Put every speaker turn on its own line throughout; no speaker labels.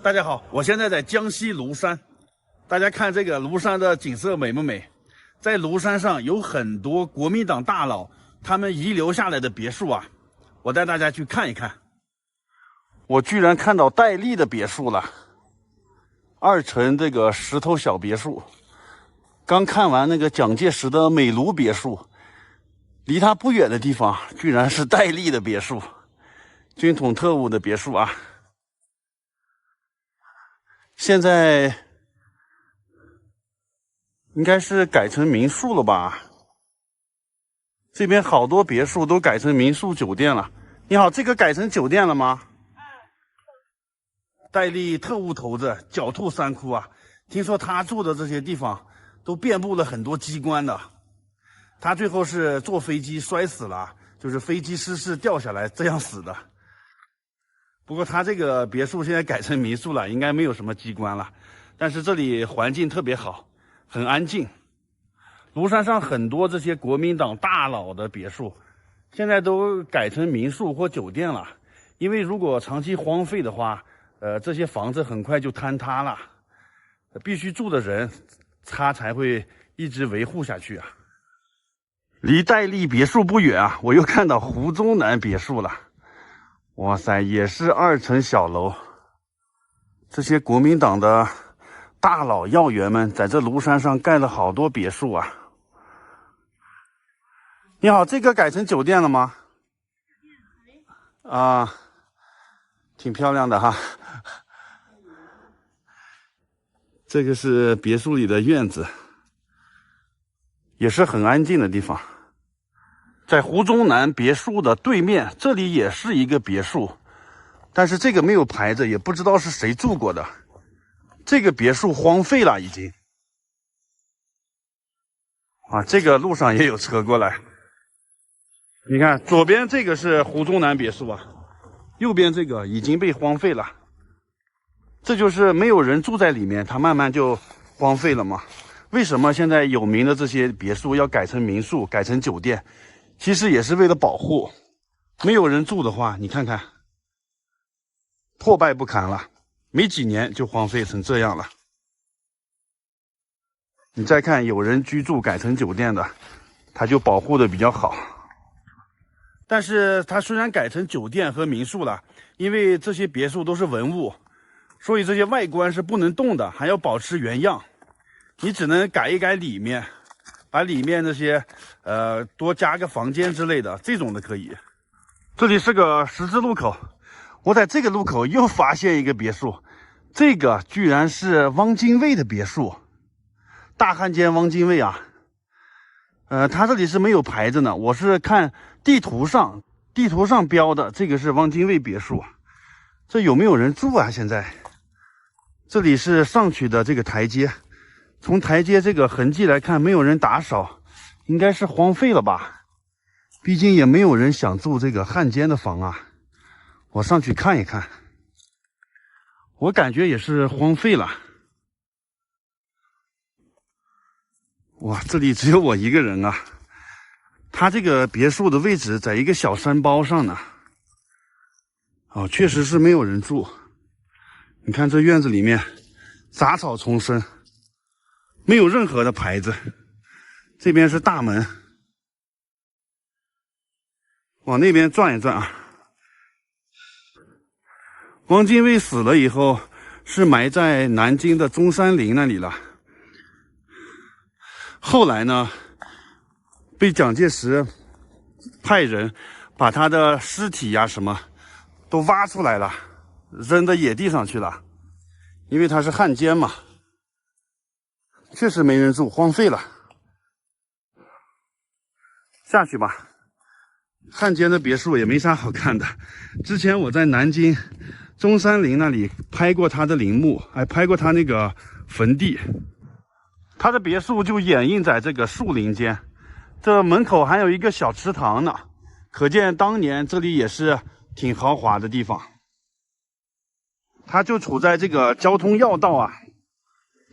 大家好，我现在在江西庐山，大家看这个庐山的景色美不美？在庐山上有很多国民党大佬他们遗留下来的别墅啊，我带大家去看一看。我居然看到戴笠的别墅了，2层这个石头小别墅。刚看完那个蒋介石的美庐别墅，离他不远的地方居然是戴笠的别墅，军统特务的别墅啊。现在应该是改成民宿了吧？这边好多别墅都改成民宿酒店了。你好，这个改成酒店了吗？戴笠特务头子狡兔三窟啊！听说他住的这些地方都遍布了很多机关的。他最后是坐飞机摔死了，就是飞机失事掉下来这样死的。不过他这个别墅现在改成民宿了，应该没有什么机关了。但是这里环境特别好，很安静。庐山上很多这些国民党大佬的别墅，现在都改成民宿或酒店了。因为如果长期荒废的话，这些房子很快就坍塌了，必须住的人，他才会一直维护下去啊。离戴笠别墅不远啊，我又看到湖中南别墅了。哇塞，也是2层小楼。这些国民党的大佬要员们在这庐山上盖了好多别墅啊。你好，这个改成酒店了吗？啊，挺漂亮的哈。这个是别墅里的院子，也是很安静的地方。在湖中南别墅的对面，这里也是一个别墅，但是这个没有牌子，也不知道是谁住过的。这个别墅荒废了已经。啊，这个路上也有车过来。你看，左边这个是湖中南别墅啊，右边这个已经被荒废了。这就是没有人住在里面，它慢慢就荒废了嘛。为什么现在有名的这些别墅要改成民宿、改成酒店？其实也是为了保护，没有人住的话，你看看，破败不堪了，没几年就荒废成这样了。你再看有人居住改成酒店的，它就保护的比较好。但是它虽然改成酒店和民宿了，因为这些别墅都是文物，所以这些外观是不能动的，还要保持原样。你只能改一改里面，把里面那些多加个房间之类的，这种的可以。这里是个十字路口，我在这个路口又发现一个别墅，这个居然是汪精卫的别墅，大汉奸汪精卫啊。他这里是没有牌子呢，我是看地图上标的，这个是汪精卫别墅。这有没有人住啊？现在这里是上去的这个台阶，从台阶这个痕迹来看，没有人打扫，应该是荒废了吧？毕竟也没有人想住这个汉奸的房啊。我上去看一看，我感觉也是荒废了。哇，这里只有我一个人啊！他这个别墅的位置在一个小山包上呢。哦，确实是没有人住。你看这院子里面杂草丛生，没有任何的牌子。这边是大门，往那边转一转啊。汪精卫死了以后是埋在南京的中山陵那里了。后来呢，被蒋介石派人把他的尸体呀什么都挖出来了，扔到野地上去了，因为他是汉奸嘛。确实没人住，荒废了。下去吧。汉奸的别墅也没啥好看的。之前我在南京中山陵那里拍过他的陵墓，还拍过他那个坟地。他的别墅就掩映在这个树林间，这门口还有一个小池塘呢，可见当年这里也是挺豪华的地方。它就处在这个交通要道啊，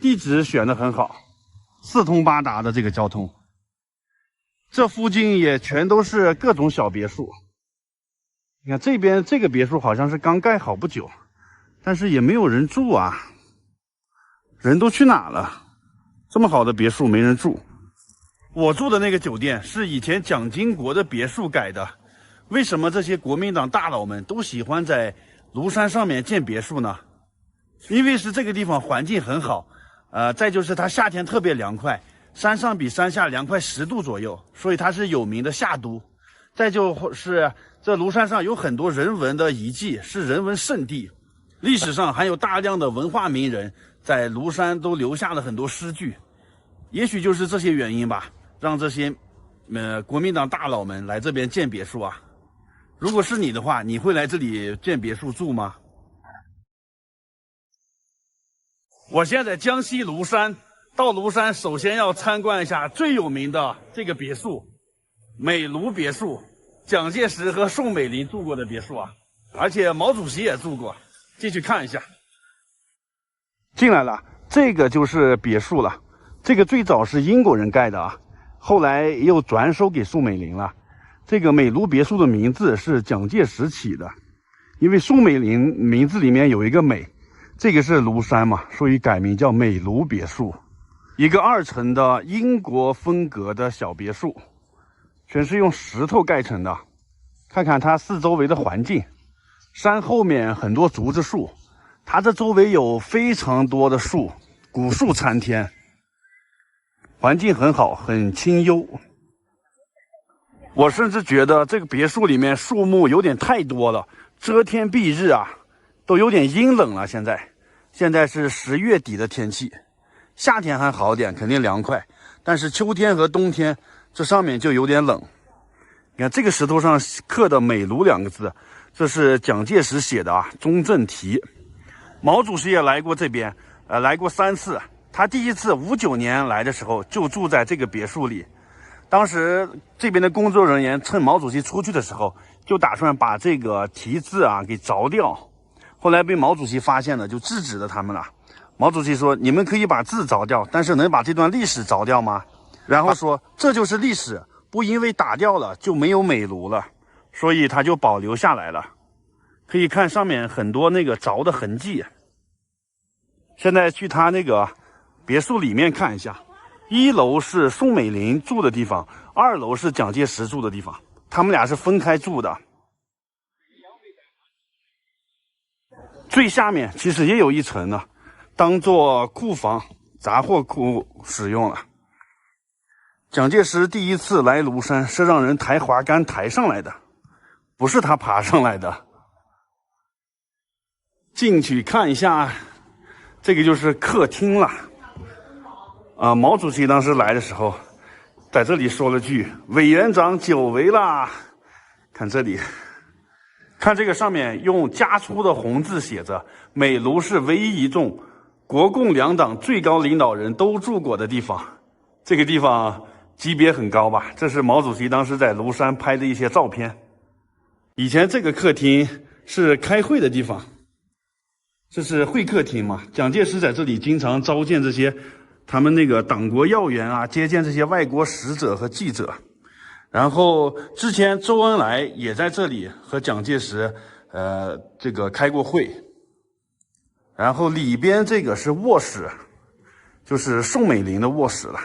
地址选得很好，四通八达的这个交通。这附近也全都是各种小别墅。你看这边这个别墅好像是刚盖好不久，但是也没有人住啊，人都去哪了？这么好的别墅没人住。我住的那个酒店是以前蒋经国的别墅改的。为什么这些国民党大佬们都喜欢在庐山上面建别墅呢？因为是这个地方环境很好，再就是它夏天特别凉快，山上比山下凉快10度左右，所以它是有名的夏都。再就是这庐山上有很多人文的遗迹，是人文圣地，历史上还有大量的文化名人在庐山都留下了很多诗句。也许就是这些原因吧，让这些国民党大佬们来这边建别墅啊。如果是你的话，你会来这里建别墅住吗？我现在江西庐山，到庐山首先要参观一下最有名的这个别墅——美庐别墅，蒋介石和宋美龄住过的别墅啊，而且毛主席也住过，进去看一下。进来了，这个就是别墅了。这个最早是英国人盖的啊，后来又转手给宋美龄了。这个美庐别墅的名字是蒋介石起的，因为宋美龄名字里面有一个美，这个是庐山嘛，所以改名叫美庐别墅。一个2层的英国风格的小别墅，全是用石头盖成的。看看它四周围的环境，山后面很多竹子树，它这周围有非常多的树，古树参天，环境很好，很清幽。我甚至觉得这个别墅里面树木有点太多了，遮天蔽日啊，都有点阴冷了。现在是10月底的天气，夏天还好点，肯定凉快，但是秋天和冬天这上面就有点冷。你看这个石头上刻的美庐2个字，这是蒋介石写的啊，中正题。毛主席也来过这边，来过3次。他第一次59年来的时候就住在这个别墅里，当时这边的工作人员趁毛主席出去的时候，就打算把这个题字啊给凿掉，后来被毛主席发现了，就制止了他们了。毛主席说：“你们可以把字凿掉，但是能把这段历史凿掉吗？”然后说：“这就是历史，不因为打掉了就没有美庐了，所以他就保留下来了。”可以看上面很多那个凿的痕迹。现在去他那个别墅里面看一下，1楼是宋美龄住的地方，2楼是蒋介石住的地方，他们俩是分开住的。最下面其实也有1层呢，当做库房、杂货库使用了。蒋介石第一次来庐山是让人抬滑竿抬上来的，不是他爬上来的。进去看一下，这个就是客厅了。毛主席当时来的时候，在这里说了句“委员长久违啦”。看这里，看这个上面用加粗的红字写着“美庐是唯一一栋国共2党最高领导人都住过的地方”。这个地方级别很高吧？这是毛主席当时在庐山拍的一些照片。以前这个客厅是开会的地方，这是会客厅嘛？蒋介石在这里经常召见这些他们那个党国要员啊，接见这些外国使者和记者。然后之前周恩来也在这里和蒋介石这个开过会。然后里边这个是卧室，就是宋美龄的卧室了。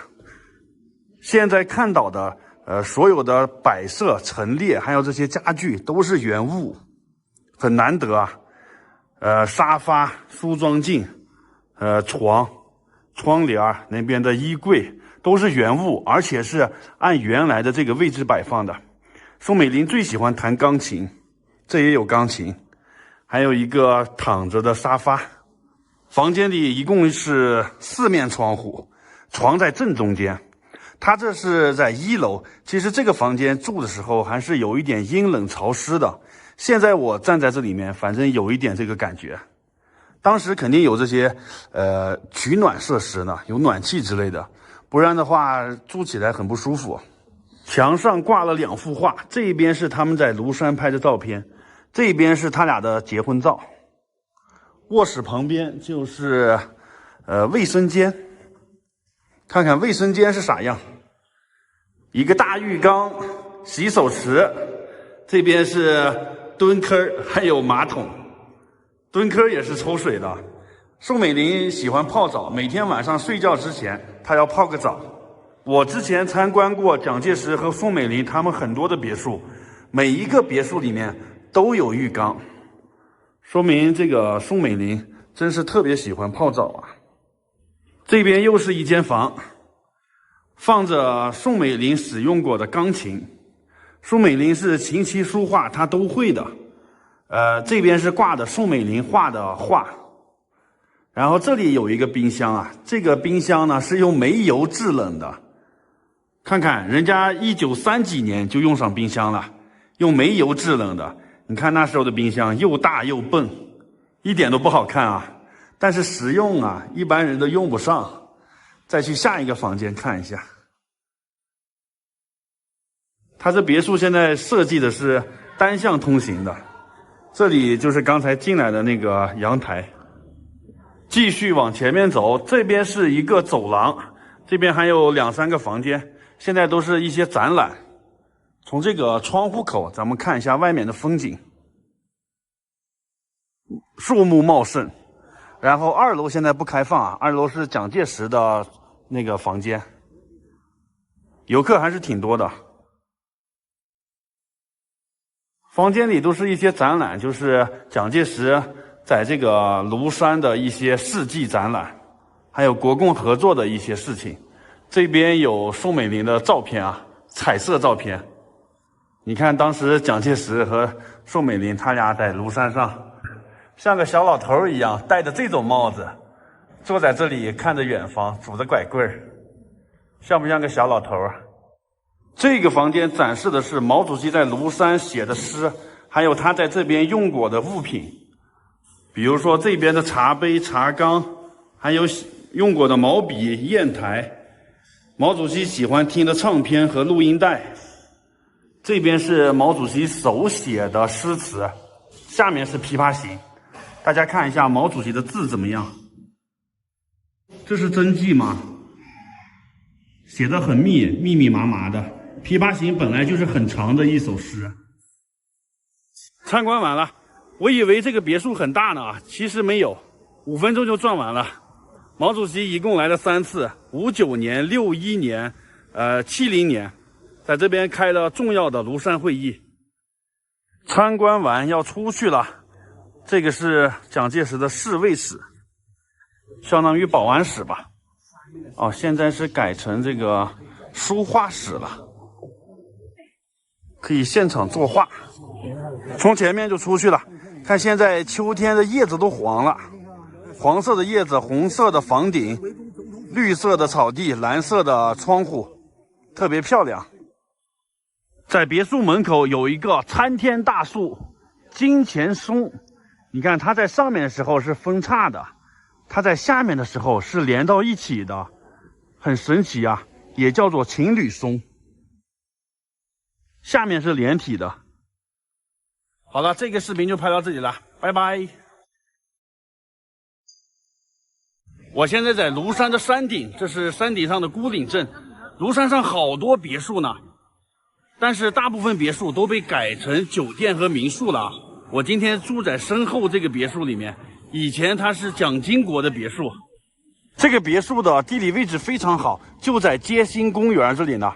现在看到的所有的摆设陈列还有这些家具都是原物，很难得啊。沙发、梳妆镜、床、窗帘那边的衣柜都是原物，而且是按原来的这个位置摆放的。宋美龄最喜欢弹钢琴，这也有钢琴，还有一个躺着的沙发。房间里一共是4面窗户，床在正中间。他这是在1楼，其实这个房间住的时候还是有一点阴冷潮湿的。现在我站在这里面，反正有一点这个感觉。当时肯定有这些取暖设施呢，有暖气之类的，不然的话住起来很不舒服。墙上挂了2幅画，这一边是他们在庐山拍的照片，这一边是他俩的结婚照。卧室旁边就是卫生间，看看卫生间是啥样。一个大浴缸、洗手池，这边是蹲坑还有马桶。蹲坑也是抽水的。宋美龄喜欢泡澡，每天晚上睡觉之前，她要泡个澡。我之前参观过蒋介石和宋美龄他们很多的别墅，每一个别墅里面都有浴缸，说明这个宋美龄真是特别喜欢泡澡啊。这边又是一间房，放着宋美龄使用过的钢琴。宋美龄是琴棋书画她都会的。这边是挂的宋美龄画的画。然后这里有一个冰箱啊，这个冰箱呢是用煤油制冷的。看看人家1930几年就用上冰箱了，用煤油制冷的。你看那时候的冰箱又大又笨，一点都不好看啊。但是实用啊，一般人都用不上。再去下一个房间看一下。它这别墅现在设计的是单向通行的，这里就是刚才进来的那个阳台。继续往前面走，这边是一个走廊，这边还有2、3个房间，现在都是一些展览。从这个窗户口咱们看一下外面的风景，树木茂盛。然后2楼现在不开放啊，2楼是蒋介石的那个房间，游客还是挺多的。房间里都是一些展览，就是蒋介石在这个庐山的一些事迹展览，还有国共合作的一些事情。这边有宋美龄的照片啊，彩色照片。你看当时蒋介石和宋美龄他俩在庐山上，像个小老头一样，戴着这种帽子，坐在这里看着远方，拄着拐棍儿，像不像个小老头啊？这个房间展示的是毛主席在庐山写的诗，还有他在这边用过的物品，比如说这边的茶杯、茶缸，还有用过的毛笔、砚台，毛主席喜欢听的唱片和录音带。这边是毛主席手写的诗词，下面是琵琶行。大家看一下毛主席的字怎么样？这是真迹吗？写得很密密麻麻的。琵琶行本来就是很长的一首诗。参观完了，我以为这个别墅很大呢，其实没有，5分钟就转完了。毛主席一共来了3次，59年、61年、70年，在这边开了重要的庐山会议。参观完要出去了，这个是蒋介石的侍卫室，相当于保安室吧。哦，现在是改成这个书画室了。可以现场作画，从前面就出去了。看现在秋天的叶子都黄了，黄色的叶子，红色的房顶，绿色的草地，蓝色的窗户，特别漂亮。在别墅门口有一个参天大树金钱松，你看它在上面的时候是分叉的，它在下面的时候是连到一起的，很神奇啊，也叫做情侣松。下面是连体的。好了，这个视频就拍到这里了，拜拜。我现在在庐山的山顶，这是山顶上的孤岭镇。庐山上好多别墅呢，但是大部分别墅都被改成酒店和民宿了。我今天住在身后这个别墅里面，以前它是蒋经国的别墅。这个别墅的地理位置非常好，就在街心公园这里呢，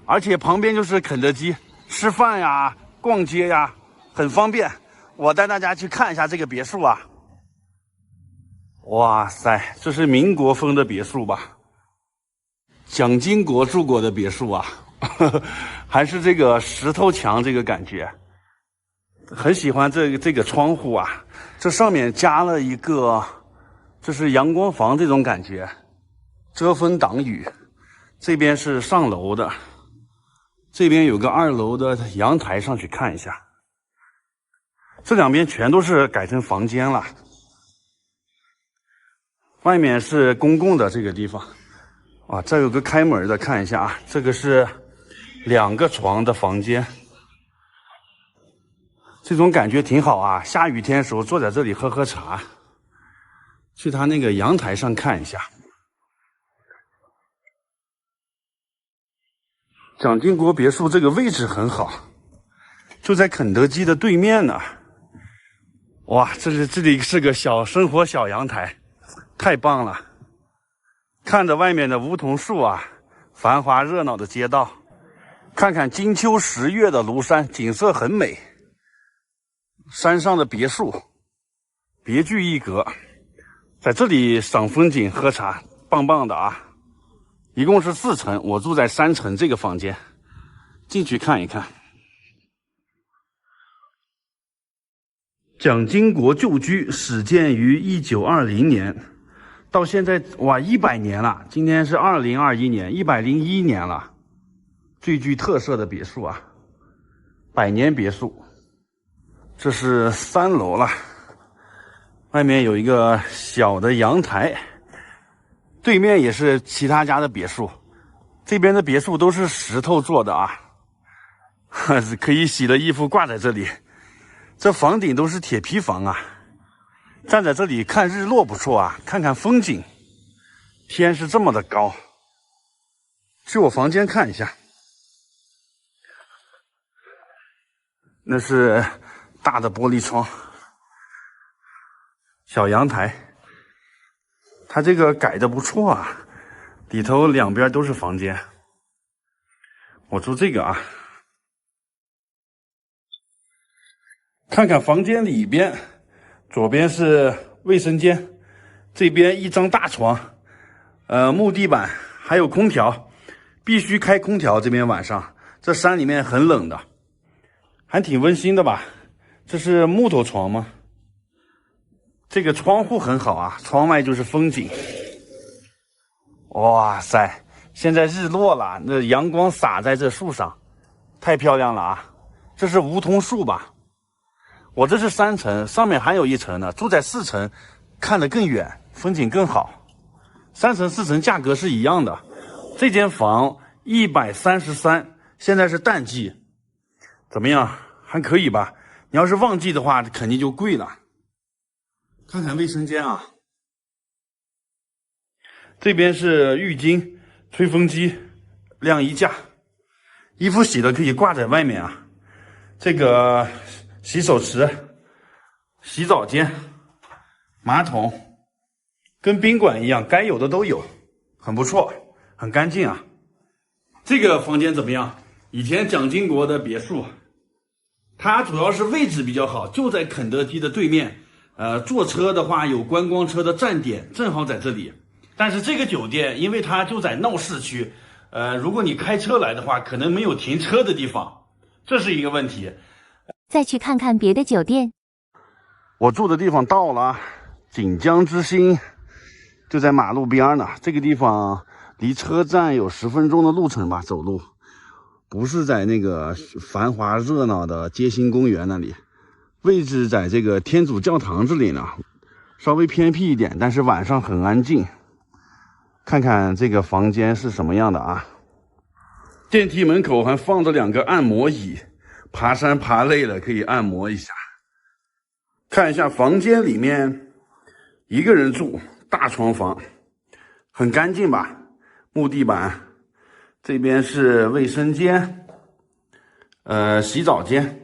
而且旁边就是肯德基，吃饭呀、逛街呀，很方便。我带大家去看一下这个别墅啊。哇塞，这是民国风的别墅吧？蒋经国住过的别墅啊，还是这个石头墙这个感觉。很喜欢这个窗户啊，这上面加了一个，这是阳光房这种感觉，遮风挡雨。这边是上楼的，这边有个2楼的阳台，上去看一下。这两边全都是改成房间了。外面是公共的这个地方，啊，这有个开门的，看一下啊，这个是2个床的房间，这种感觉挺好啊。下雨天的时候坐在这里喝喝茶，去他那个阳台上看一下。蒋经国别墅这个位置很好，就在肯德基的对面呢。哇，这里是个生活小阳台，太棒了！看着外面的梧桐树啊，繁华热闹的街道，看看金秋10月的庐山，景色很美。山上的别墅，别具一格，在这里赏风景、喝茶，棒棒的啊！一共是4层，我住在3层这个房间，进去看一看。蒋经国旧居始建于1920年，到现在哇100年了，今天是2021年，101年了。最具特色的别墅啊，百年别墅。这是3楼了，外面有一个小的阳台，对面也是其他家的别墅。这边的别墅都是石头做的啊，可以洗的衣服挂在这里。这房顶都是铁皮房啊，站在这里看日落不错啊，看看风景。天是这么的高，去我房间看一下。那是大的玻璃窗，小阳台，它这个改的不错啊，里头两边都是房间。我住这个啊，看看房间里边，左边是卫生间，这边一张大床，木地板，还有空调，必须开空调。这边晚上，这山里面很冷的，还挺温馨的吧？这是木头床吗？这个窗户很好啊，窗外就是风景。哇塞，现在日落了，那阳光洒在这树上，太漂亮了啊！这是梧桐树吧？我这是3层，上面还有1层呢，住在4层，看得更远，风景更好。3层、4层价格是一样的。这间房133，现在是淡季，怎么样？还可以吧？你要是旺季的话，肯定就贵了。看看卫生间啊，这边是浴巾、吹风机、晾衣架，衣服洗了可以挂在外面啊。这个洗手池、洗澡间、马桶，跟宾馆一样，该有的都有，很不错，很干净啊。这个房间怎么样？以前蒋经国的别墅，它主要是位置比较好，就在肯德基的对面。坐车的话有观光车的站点，正好在这里。但是这个酒店因为它就在闹市区，如果你开车来的话，可能没有停车的地方，这是一个问题。
再去看看别的酒店。
我住的地方到了，锦江之星就在马路边呢。这个地方离车站有10分钟的路程吧，走路，不是在那个繁华热闹的街心公园那里。位置在这个天主教堂这里呢，稍微偏僻一点，但是晚上很安静。看看这个房间是什么样的啊？电梯门口还放着2个按摩椅，爬山爬累了可以按摩一下。看一下房间里面，一个人住，大床房，很干净吧？木地板，这边是卫生间，洗澡间。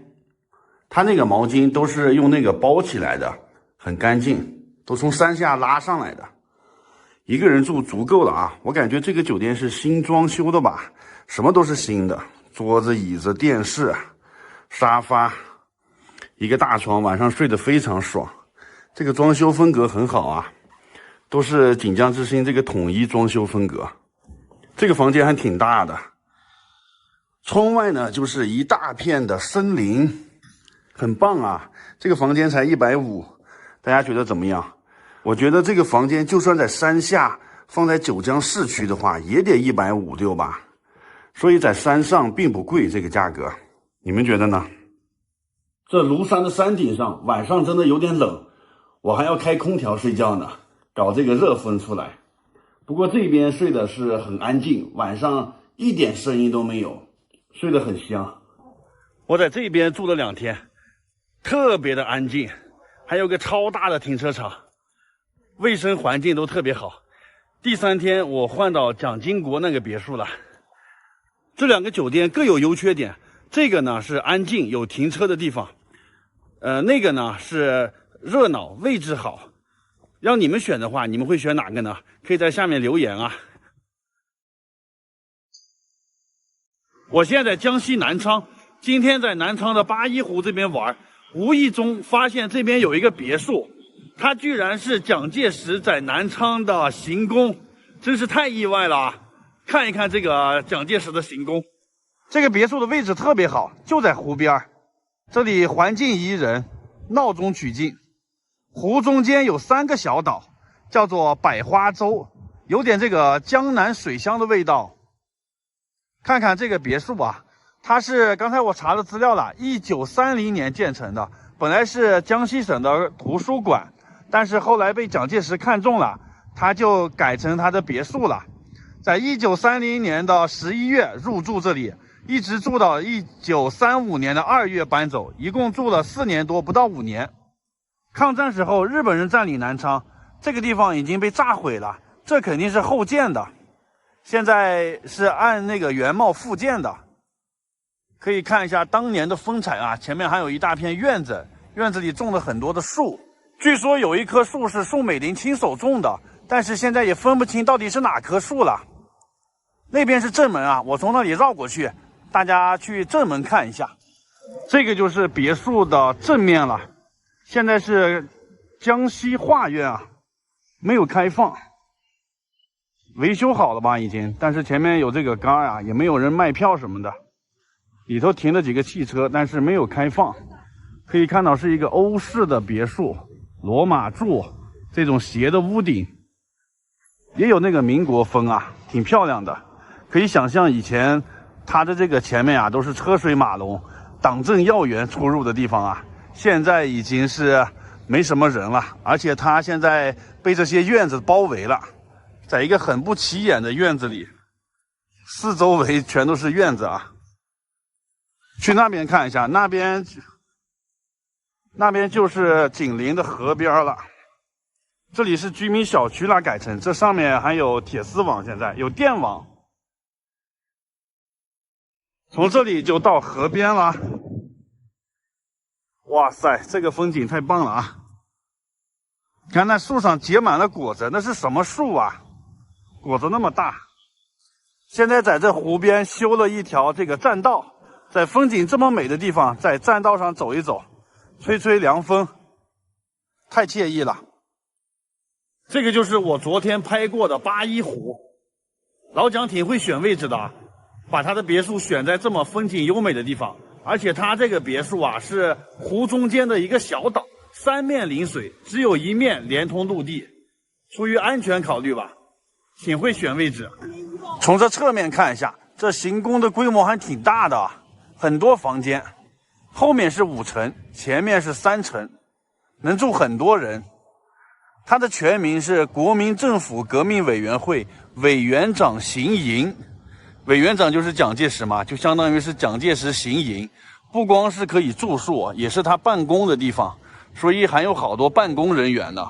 它那个毛巾都是用那个包起来的，很干净，都从山下拉上来的。一个人住足够了啊！我感觉这个酒店是新装修的吧，什么都是新的，桌子、椅子、电视、沙发，一个大床，晚上睡得非常爽。这个装修风格很好啊，都是锦江之星这个统一装修风格。这个房间还挺大的，窗外呢就是一大片的森林。很棒啊，这个房间才150，大家觉得怎么样？我觉得这个房间就算在山下，放在九江市区的话，也得150，对吧？所以在山上并不贵，这个价格，你们觉得呢？这庐山的山顶上，晚上真的有点冷，我还要开空调睡觉呢，搞这个热风出来。不过这边睡的是很安静，晚上一点声音都没有，睡得很香。我在这边住了2天。特别的安静，还有个超大的停车场，卫生环境都特别好。第3天我换到蒋经国那个别墅了。这2个酒店各有优缺点，这个呢是安静有停车的地方，那个呢是热闹，位置好。让你们选的话，你们会选哪个呢？可以在下面留言啊。我现在在江西南昌，今天在南昌的八一湖这边玩，无意中发现这边有一个别墅，它居然是蒋介石在南昌的行宫，真是太意外了啊！看一看这个蒋介石的行宫，这个别墅的位置特别好，就在湖边，这里环境宜人，闹中取静。湖中间有3个小岛，叫做百花洲，有点这个江南水乡的味道。看看这个别墅啊，它是刚才我查了资料了，1930年建成的，本来是江西省的图书馆，但是后来被蒋介石看中了，他就改成他的别墅了。在1930年的11月入住这里，一直住到1935年的2月搬走，一共住了4年多，不到5年。抗战时候，日本人占领南昌，这个地方已经被炸毁了，这肯定是后建的，现在是按那个原貌复建的。可以看一下当年的风采啊，前面还有一大片院子，院子里种了很多的树，据说有一棵树是宋美龄亲手种的，但是现在也分不清到底是哪棵树了。那边是正门啊，我从那里绕过去，大家去正门看一下。这个就是别墅的正面了。现在是江西画院啊，没有开放，维修好了吧已经，但是前面有这个杆啊，也没有人卖票什么的。里头停了几个汽车，但是没有开放。可以看到是一个欧式的别墅，罗马柱，这种斜的屋顶，也有那个民国风啊，挺漂亮的。可以想象以前它的这个前面啊都是车水马龙，党政要员出入的地方啊。现在已经是没什么人了，而且它现在被这些院子包围了，在一个很不起眼的院子里，四周围全都是院子啊。去那边看一下，那边就是紧邻的河边了。这里是居民小区啦，改成这上面还有铁丝网，现在有电网。从这里就到河边了。哇塞，这个风景太棒了啊！看那树上结满了果子，那是什么树啊？果子那么大。现在在这湖边修了一条这个栈道，在风景这么美的地方，在栈道上走一走，吹吹凉风，太惬意了。这个就是我昨天拍过的八一湖。老蒋挺会选位置的，把他的别墅选在这么风景优美的地方。而且它这个别墅啊，是湖中间的一个小岛，3面临水，只有1面连通陆地，出于安全考虑吧，挺会选位置。从这侧面看一下，这行宫的规模还挺大的啊，很多房间，后面是5层，前面是3层，能住很多人。它的全名是国民政府革命委员会委员长行营。委员长就是蒋介石嘛，就相当于是蒋介石行营，不光是可以住宿，也是他办公的地方，所以还有好多办公人员呢。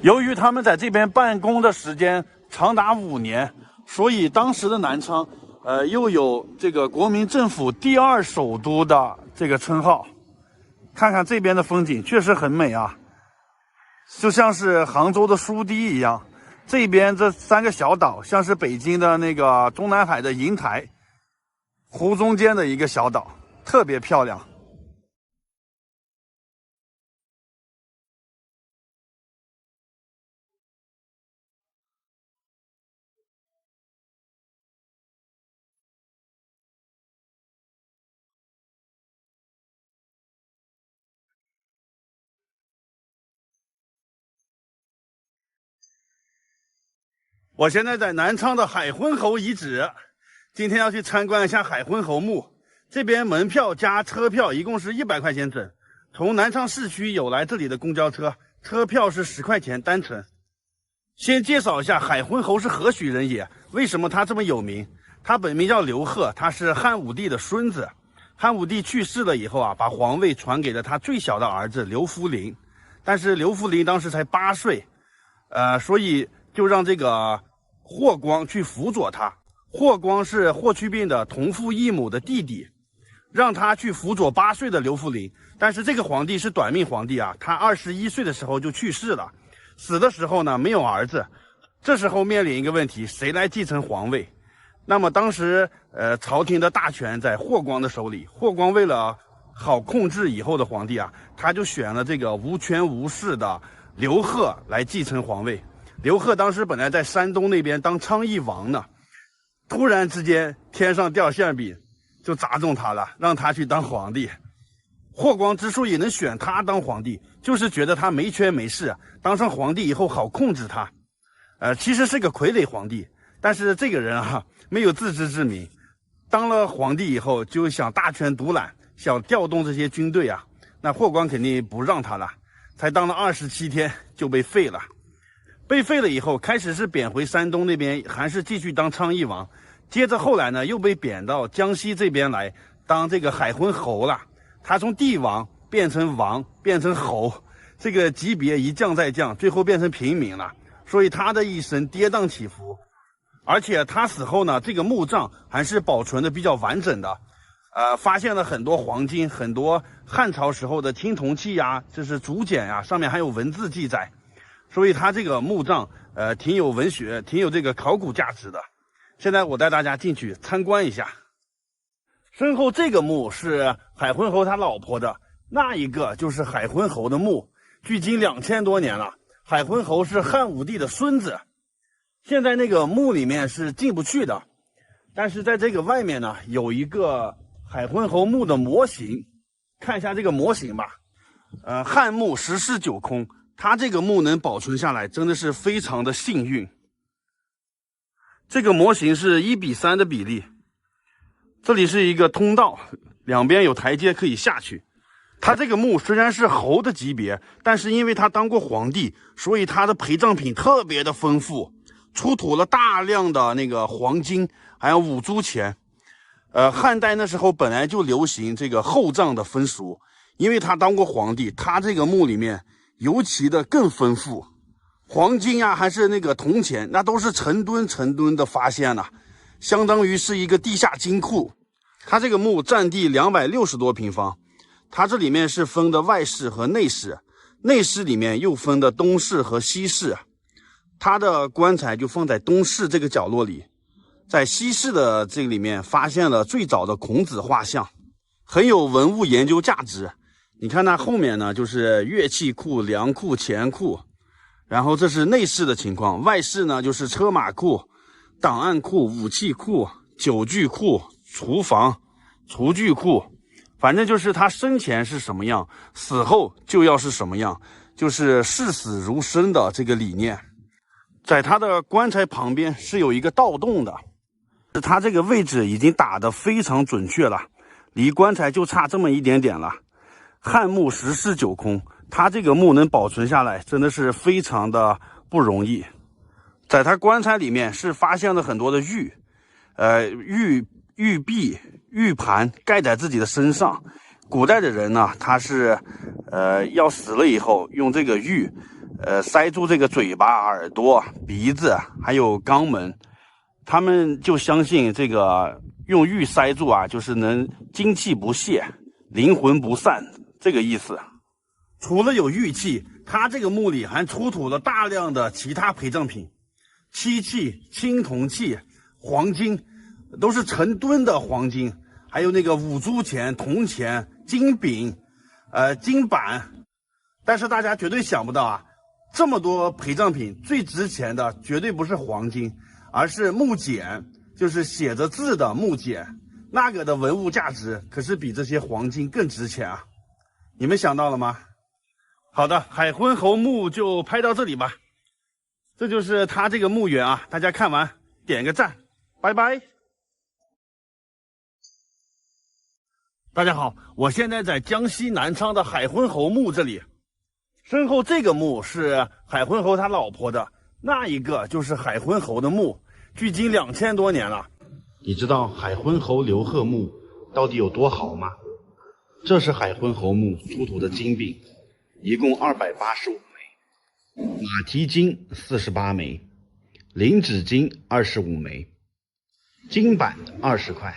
由于他们在这边办公的时间长达5年，所以当时的南昌，又有这个国民政府第2首都的这个称号。看看这边的风景，确实很美啊，就像是杭州的苏堤一样。这边这3个小岛像是北京的那个中南海的瀛台，湖中间的一个小岛，特别漂亮。我现在在南昌的海昏侯遗址，今天要去参观一下海昏侯墓。这边门票加车票一共是100块钱整，从南昌市区有来这里的公交车，车票是10块钱单程。先介绍一下海昏侯是何许人也，为什么他这么有名？他本名叫刘贺，他是汉武帝的孙子。汉武帝去世了以后啊，把皇位传给了他最小的儿子刘弗陵，但是刘弗陵当时才8岁，所以就让这个霍光去辅佐他。霍光是霍去病的同父异母的弟弟。让他去辅佐8岁的刘弗陵。但是这个皇帝是短命皇帝啊，他21岁的时候就去世了，死的时候呢没有儿子。这时候面临一个问题，谁来继承皇位？那么当时朝廷的大权在霍光的手里，霍光为了好控制以后的皇帝啊，他就选了这个无权无势的刘贺来继承皇位。刘贺当时本来在山东那边当昌邑王呢，突然之间天上掉馅饼，就砸中他了，让他去当皇帝。霍光之所以能选他当皇帝，就是觉得他没权没势，当上皇帝以后好控制他。其实是个傀儡皇帝，但是这个人啊没有自知之明，当了皇帝以后就想大权独揽，想调动这些军队啊，那霍光肯定不让他了，才当了27天就被废了。被废了以后，开始是贬回山东那边，还是继续当昌邑王，接着后来呢又被贬到江西这边来当这个海昏侯了。他从帝王变成王，变成侯，这个级别一降再降，最后变成平民了。所以他的一生跌宕起伏，而且他死后呢，这个墓葬还是保存的比较完整的，发现了很多黄金，很多汉朝时候的青铜器呀，就是竹简呀，上面还有文字记载，所以他这个墓葬挺有文学，挺有这个考古价值的。现在我带大家进去参观一下。身后这个墓是海昏侯他老婆的，那一个就是海昏侯的墓，距今2000多年了。海昏侯是汉武帝的孙子，现在那个墓里面是进不去的，但是在这个外面呢，有一个海昏侯墓的模型，看一下这个模型吧。汉墓十室九空，他这个墓能保存下来，真的是非常的幸运。这个模型是1:3的比例。这里是一个通道，两边有台阶可以下去。他这个墓虽然是侯的级别，但是因为他当过皇帝，所以他的陪葬品特别的丰富，出土了大量的那个黄金，还有五铢钱。汉代那时候本来就流行这个厚葬的风俗，因为他当过皇帝，他这个墓里面尤其的更丰富，黄金呀还是那个铜钱，那都是成吨成吨的发现了，相当于是一个地下金库。它这个墓占地260多平方，它这里面是分的外室和内室，内室里面又分的东室和西室。它的棺材就放在东室这个角落里，在西室的这里面发现了最早的孔子画像，很有文物研究价值。你看它后面呢，就是乐器库、粮库、钱库，然后这是内室的情况，外室呢就是车马库、档案库、武器库、酒具库、厨房、厨具库，反正就是他生前是什么样，死后就要是什么样，就是视死如生的这个理念。在他的棺材旁边是有一个盗洞的，他这个位置已经打得非常准确了，离棺材就差这么一点点了。汉墓十室九空，他这个墓能保存下来，真的是非常的不容易。在他棺材里面是发现了很多的玉，玉璧、玉盘盖在自己的身上。古代的人呢，他是要死了以后用这个玉塞住这个嘴巴、耳朵、鼻子还有肛门，他们就相信这个用玉塞住啊，就是能精气不泄、灵魂不散这个意思。除了有玉器，他这个墓里还出土了大量的其他陪葬品，漆器、青铜器、黄金，都是成吨的黄金，还有那个五铢钱、铜钱、金饼、金板。但是大家绝对想不到啊，这么多陪葬品最值钱的绝对不是黄金，而是木简，就是写着字的木简，那个的文物价值可是比这些黄金更值钱啊！你们想到了吗？好的，海昏侯墓就拍到这里吧。这就是他这个墓园啊，大家看完点个赞，拜拜。大家好，我现在在江西南昌的海昏侯墓这里，身后这个墓是海昏侯他老婆的，那一个就是海昏侯的墓，距今2000多年了。你知道海昏侯刘贺墓到底有多豪吗？这是海昏侯墓出土的金饼，一共285枚，马蹄金48枚，灵指金25枚，金板20块，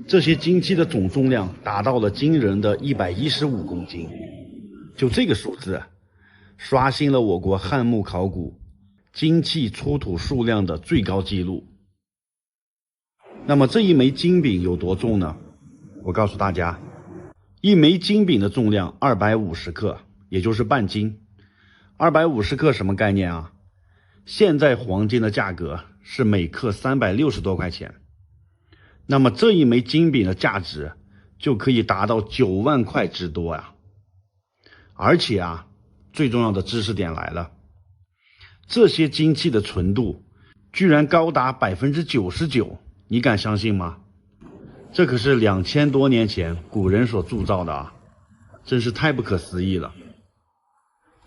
这些金器的总重量达到了惊人的115公斤。就这个数字，刷新了我国汉墓考古金器出土数量的最高纪录。那么这一枚金饼有多重呢？我告诉大家，一枚金饼的重量250克，也就是半斤。250克什么概念啊？现在黄金的价格是每克360多块钱，那么这一枚金饼的价值就可以达到9万块之多呀。而且啊，最重要的知识点来了，这些金器的纯度居然高达99%，你敢相信吗？这可是2000多年前古人所铸造的啊，真是太不可思议了。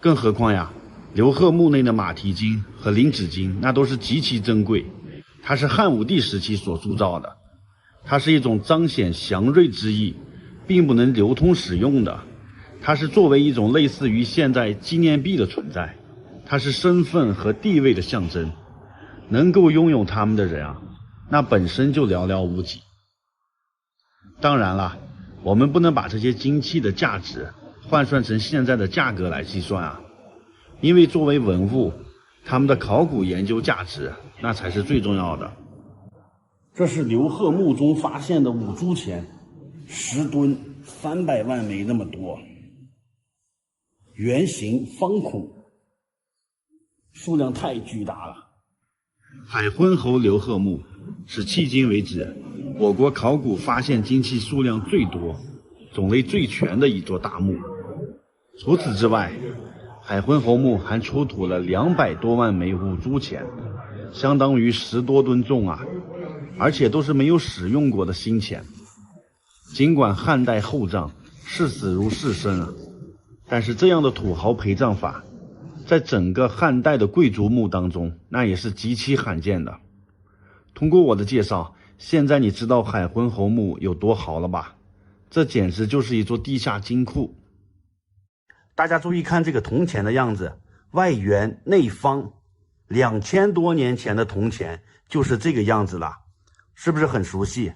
更何况呀，刘贺墓内的马蹄金和灵趾金那都是极其珍贵，它是汉武帝时期所铸造的，它是一种彰显祥瑞之意，并不能流通使用的，它是作为一种类似于现在纪念币的存在，它是身份和地位的象征，能够拥有它们的人啊，那本身就寥寥无几。当然了，我们不能把这些金器的价值换算成现在的价格来计算啊，因为作为文物，它们的考古研究价值那才是最重要的。这是刘贺墓中发现的五铢钱，10吨，300万枚那么多，圆形方孔，数量太巨大了。海昏侯刘贺墓是迄今为止我国考古发现金器数量最多、种类最全的一座大墓。除此之外，海昏侯墓还出土了200多万枚五铢钱，相当于10多吨重啊，而且都是没有使用过的新钱。尽管汉代厚葬，视死如视生啊，但是这样的土豪陪葬法，在整个汉代的贵族墓当中，那也是极其罕见的。通过我的介绍，现在你知道海昏侯墓有多豪了吧？这简直就是一座地下金库。大家注意看这个铜钱的样子，外圆内方，2000多年前的铜钱就是这个样子了，是不是很熟悉？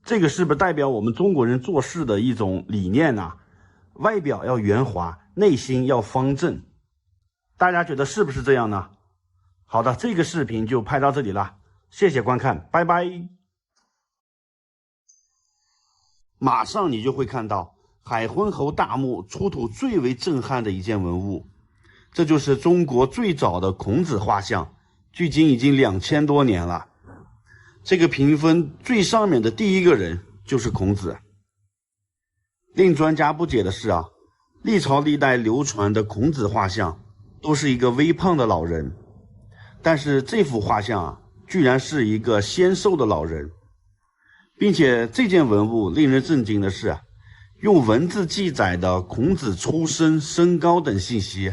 这个是不是代表我们中国人做事的一种理念呢？外表要圆滑，内心要方正。大家觉得是不是这样呢？好的，这个视频就拍到这里了，谢谢观看，拜拜。马上你就会看到海昏侯大墓出土最为震撼的一件文物，这就是中国最早的孔子画像，距今已经2000多年了。这个屏风最上面的第一个人就是孔子。令专家不解的是啊，历朝历代流传的孔子画像都是一个微胖的老人，但是这幅画像啊，居然是一个纤瘦的老人，并且这件文物令人震惊的是，用文字记载的孔子出身、身高等信息，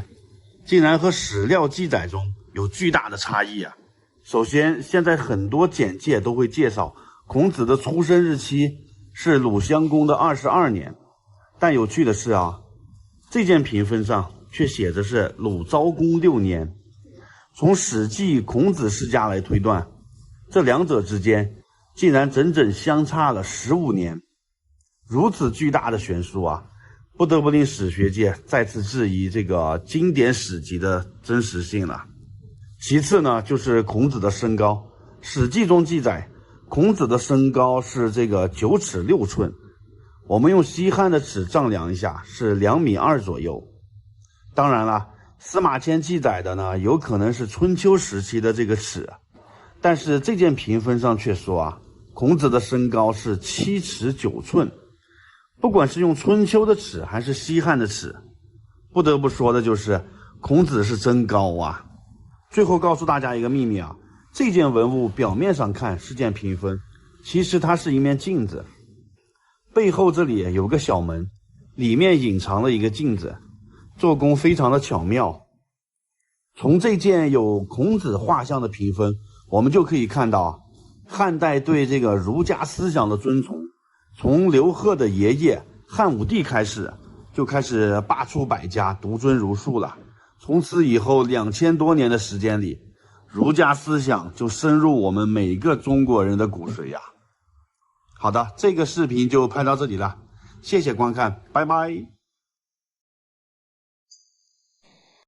竟然和史料记载中有巨大的差异啊！首先，现在很多简介都会介绍孔子的出生日期是鲁襄公的22年，但有趣的是啊，这件屏风上却写的是鲁昭公6年。从《史记·孔子世家》来推断，这两者之间竟然整整相差了15年。如此巨大的悬殊啊，不得不令史学界再次质疑这个经典史籍的真实性了。其次呢，就是孔子的身高，《史记》中记载孔子的身高是这个9尺6寸，我们用西汉的尺丈量一下，是2.2米左右。当然了，司马迁记载的呢，有可能是春秋时期的这个尺，但是这件屏风上却说啊，孔子的身高是7尺9寸。不管是用春秋的尺还是西汉的尺，不得不说的就是孔子是真高啊。最后告诉大家一个秘密啊，这件文物表面上看是件屏风，其实它是一面镜子，背后这里有个小门，里面隐藏了一个镜子，做工非常的巧妙。从这件有孔子画像的屏风，我们就可以看到汉代对这个儒家思想的尊崇，从刘贺的爷爷汉武帝开始，就开始罢黜百家，独尊儒术了。从此以后2000多年的时间里，儒家思想就深入我们每个中国人的骨髓呀。好的，这个视频就拍到这里了，谢谢观看，拜拜。